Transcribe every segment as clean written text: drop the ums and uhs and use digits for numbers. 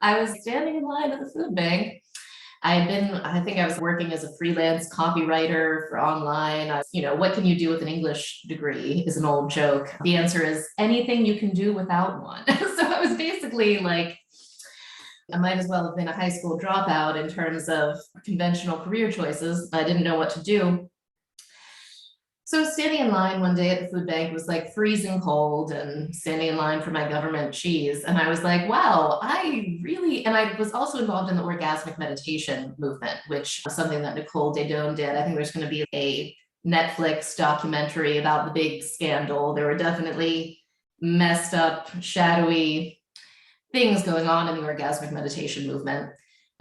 I was standing in line at the food bank. I think I was working as a freelance copywriter for online. What can you do with an English degree is an old joke. The answer is anything you can do without one. So I was basically like, I might as well have been a high school dropout in terms of conventional career choices. I didn't know what to do. So standing in line one day at the food bank was like freezing cold and standing in line for my government cheese. And I was like, wow, and I was also involved in the orgasmic meditation movement, which is something that Nicole Daedone did. I think there's going to be a Netflix documentary about the big scandal. There were definitely messed up, shadowy things going on in the orgasmic meditation movement.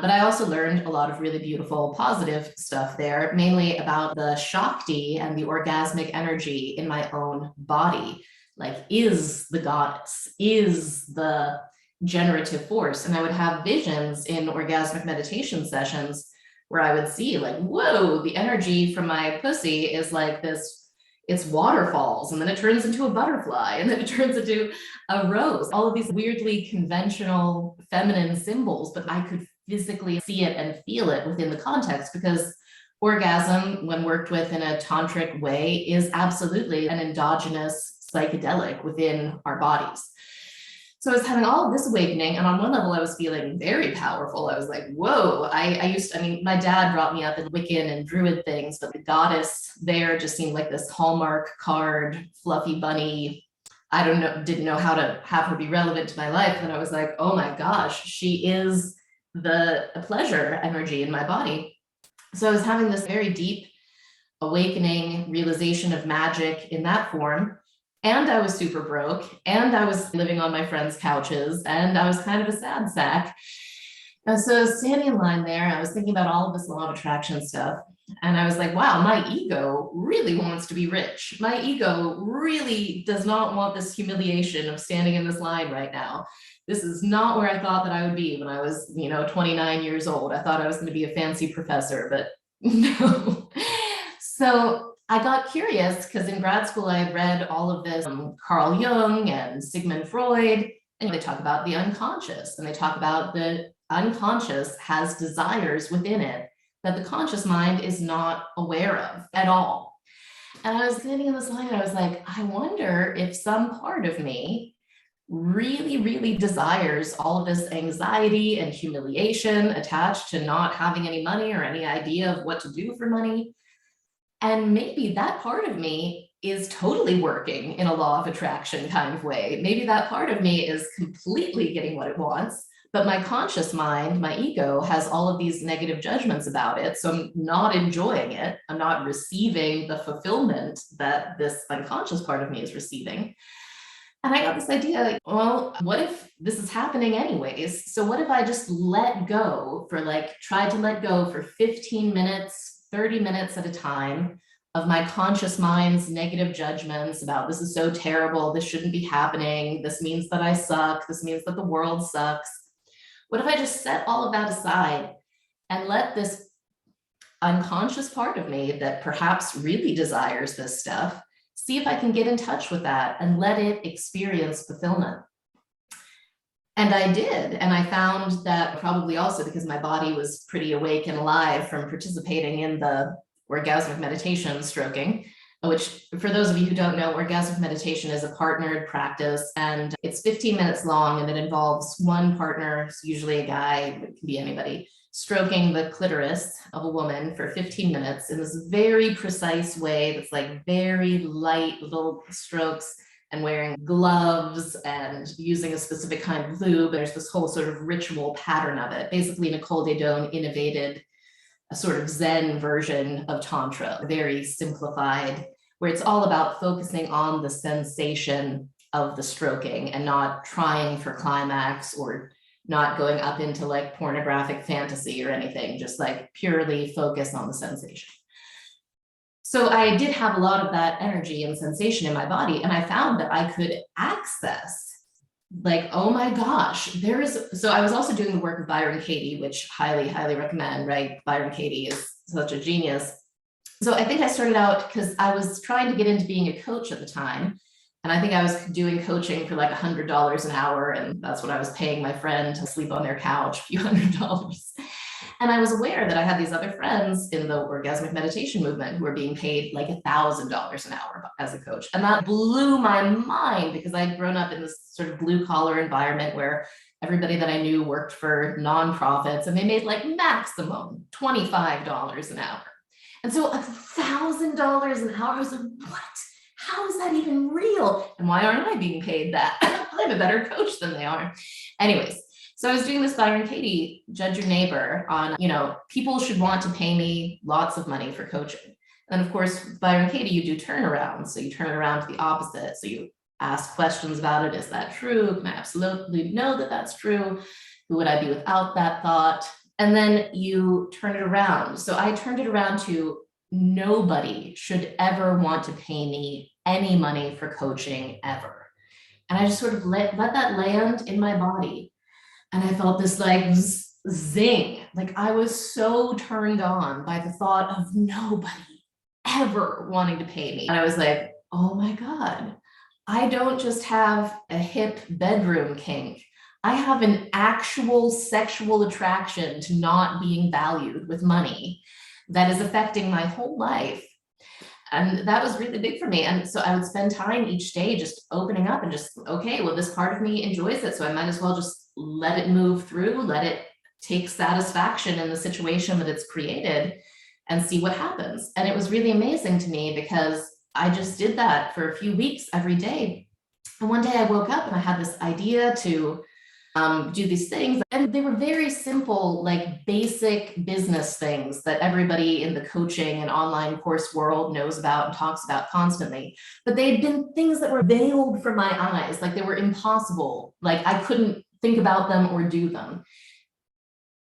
But I also learned a lot of really beautiful, positive stuff there, mainly about the Shakti and the orgasmic energy in my own body. Like, is the goddess, is the generative force. And I would have visions in orgasmic meditation sessions where I would see like, whoa, the energy from my pussy is like this, it's waterfalls, and then it turns into a butterfly, and then it turns into a rose. All of these weirdly conventional feminine symbols, but I could physically see it and feel it within the context, because orgasm, when worked with in a tantric way, is absolutely an endogenous psychedelic within our bodies. So I was having all of this awakening, and on one level I was feeling very powerful. I was like, whoa, my dad brought me up in Wiccan and Druid things, but the goddess there just seemed like this Hallmark card, fluffy bunny. Didn't know how to have her be relevant to my life. And I was like, oh my gosh, she is the pleasure energy in my body. So I was having this very deep awakening, realization of magic in that form. And I was super broke, and I was living on my friends' couches, and I was kind of a sad sack. And so standing in line there, I was thinking about all of this law of attraction stuff. And I was like, wow, my ego really wants to be rich. My ego really does not want this humiliation of standing in this line right now. This is not where I thought that I would be when I was, 29 years old. I thought I was going to be a fancy professor, but no. So I got curious because in grad school, I had read all of this Carl Jung and Sigmund Freud, and they talk about the unconscious, and they talk about the unconscious has desires within it that the conscious mind is not aware of at all. And I was standing in this line, and I was like, I wonder if some part of me really, really desires all of this anxiety and humiliation attached to not having any money or any idea of what to do for money. And maybe that part of me is totally working in a law of attraction kind of way. Maybe that part of me is completely getting what it wants, but my conscious mind, my ego, has all of these negative judgments about it. So I'm not enjoying it. I'm not receiving the fulfillment that this unconscious part of me is receiving. And I got this idea, well, what if this is happening anyways? So what if I just tried to let go for 15 minutes, 30 minutes at a time of my conscious mind's negative judgments about this is so terrible, this shouldn't be happening, this means that I suck, this means that the world sucks. What if I just set all of that aside and let this unconscious part of me that perhaps really desires this stuff, see if I can get in touch with that and let it experience fulfillment? And I did. And I found that probably also because my body was pretty awake and alive from participating in the orgasmic meditation stroking, which for those of you who don't know, orgasmic meditation is a partnered practice, and it's 15 minutes long, and it involves one partner, it's usually a guy, it can be anybody, stroking the clitoris of a woman for 15 minutes in this very precise way that's like very light little strokes, and wearing gloves and using a specific kind of lube. There's this whole sort of ritual pattern of it. Basically, Nicole Daedone innovated a sort of Zen version of Tantra, very simplified, where it's all about focusing on the sensation of the stroking and not trying for climax or not going up into like pornographic fantasy or anything, just like purely focus on the sensation. So I did have a lot of that energy and sensation in my body, and I found that I could access like, oh my gosh, so I was also doing the work of Byron Katie, which highly, highly recommend, right? Byron Katie is such a genius. So I think I started out because I was trying to get into being a coach at the time. And I think I was doing coaching for like $100 an hour. And that's what I was paying my friend to sleep on their couch, a few $100s. And I was aware that I had these other friends in the orgasmic meditation movement who were being paid like $1,000 an hour as a coach. And that blew my mind because I'd grown up in this sort of blue collar environment where everybody that I knew worked for nonprofits and they made like maximum $25 an hour. And so $1,000 an hour, I was like, what? How is that even real? And why aren't I being paid that? I'm a better coach than they are. Anyways, so I was doing this Byron Katie, Judge Your Neighbor on, people should want to pay me lots of money for coaching. And of course, Byron Katie, you do turnarounds. So you turn it around to the opposite. So you ask questions about it. Is that true? Can I absolutely know that that's true? Who would I be without that thought? And then you turn it around. So I turned it around to nobody should ever want to pay me any money for coaching ever. And I just sort of let that land in my body. And I felt this like zing, like I was so turned on by the thought of nobody ever wanting to pay me. And I was like, oh my God, I don't just have a hip bedroom kink. I have an actual sexual attraction to not being valued with money that is affecting my whole life. And that was really big for me. And so I would spend time each day just opening up and just, okay, well, this part of me enjoys it. So I might as well just let it move through, let it take satisfaction in the situation that it's created and see what happens. And it was really amazing to me because I just did that for a few weeks every day. And one day I woke up and I had this idea to do these things. And they were very simple, like basic business things that everybody in the coaching and online course world knows about and talks about constantly. But they had been things that were veiled from my eyes, like they were impossible. Like I couldn't think about them or do them.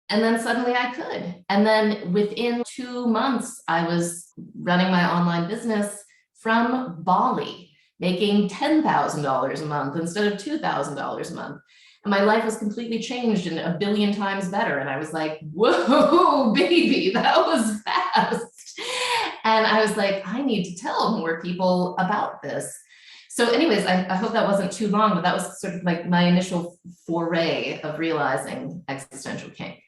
And then suddenly I could. And then within 2 months, I was running my online business from Bali, making $10,000 a month instead of $2,000 a month. And my life was completely changed and a billion times better. And I was like, whoa, baby, that was fast. And I was like, I need to tell more people about this. So anyways, I hope that wasn't too long, but that was sort of like my initial foray of realizing existential kink.